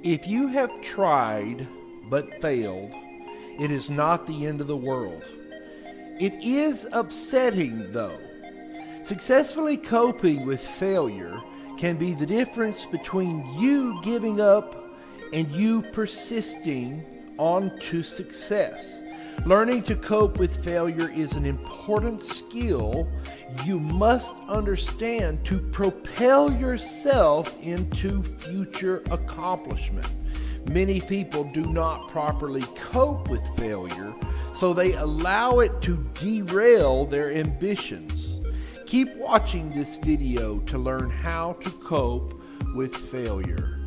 If you have tried but failed, it is not the end of the world. It is upsetting, though. Successfully coping with failure can be the difference between you giving up and you persisting on to success. Learning to cope with failure is an important skill you must understand to propel yourself into future accomplishment. Many people do not properly cope with failure, so they allow it to derail their ambitions. Keep watching this video to learn how to cope with failure.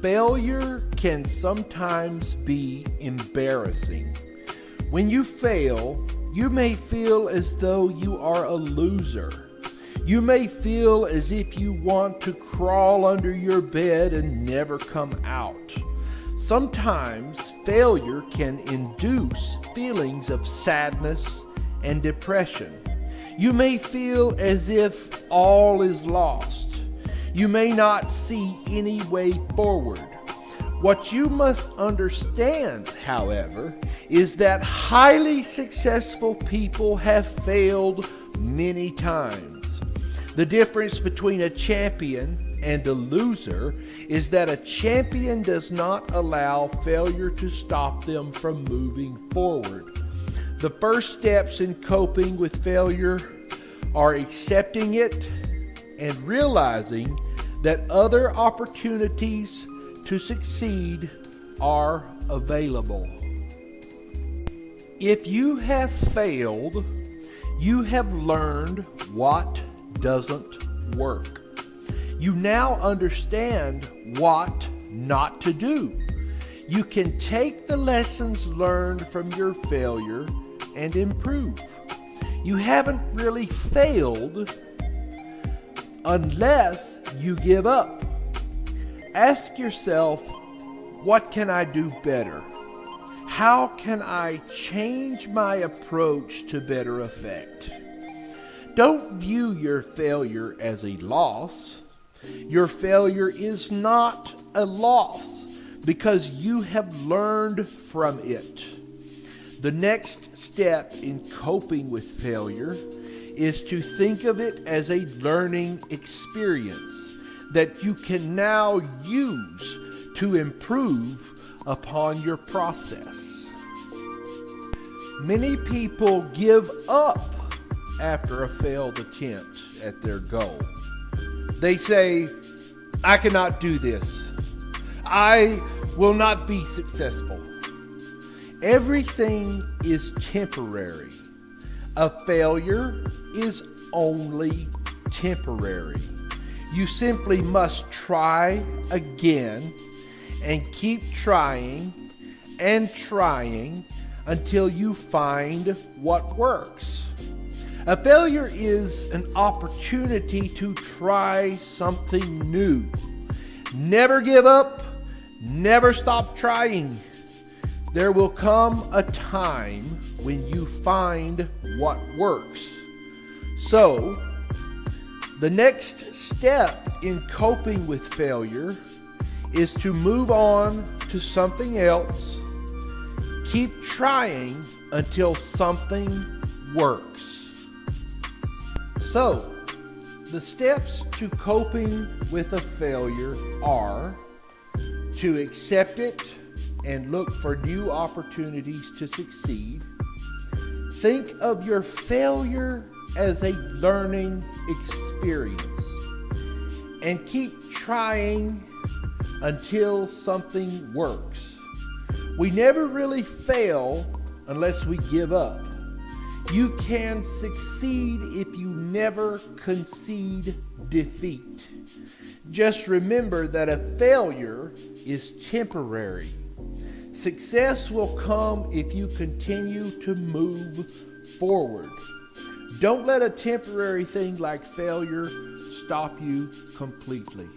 Failure can sometimes be embarrassing. When you fail, you may feel as though you are a loser. You may feel as if you want to crawl under your bed and never come out. Sometimes failure can induce feelings of sadness and depression. You may feel as if all is lost. You may not see any way forward. What you must understand, however, is that highly successful people have failed many times. The difference between a champion and a loser is that a champion does not allow failure to stop them from moving forward. The first steps in coping with failure are accepting it and realizing that other opportunities to succeed are available. If you have failed, you have learned what doesn't work. You now understand what not to do. You can take the lessons learned from your failure and improve. You haven't really failed unless you give up. Ask yourself, what can I do better? How can I change my approach to better effect? Don't view your failure as a loss. Your failure is not a loss because you have learned from it. The next step in coping with failure is to think of it as a learning experience that you can now use to improve upon your process. Many people give up after a failed attempt at their goal. They say, I cannot do this. I will not be successful. Everything is temporary. A failure is only temporary. You simply must try again and keep trying and trying until you find what works. A failure is an opportunity to try something new. Never give up, never stop trying. There will come a time when you find what works. So, the next step in coping with failure is to move on to something else. Keep trying until something works. So, the steps to coping with a failure are to accept it and look for new opportunities to succeed. Think of your failure as a learning experience and keep trying until something works. We never really fail unless we give up. You can succeed if you never concede defeat. Just remember that a failure is temporary. Success will come if you continue to move forward. Don't let a temporary thing like failure stop you completely.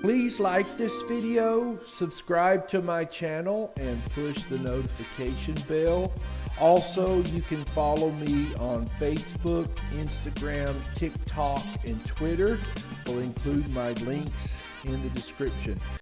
Please like this video, subscribe to my channel, and push the notification bell. Also, you can follow me on Facebook, Instagram, TikTok, and Twitter. I'll include my links in the description.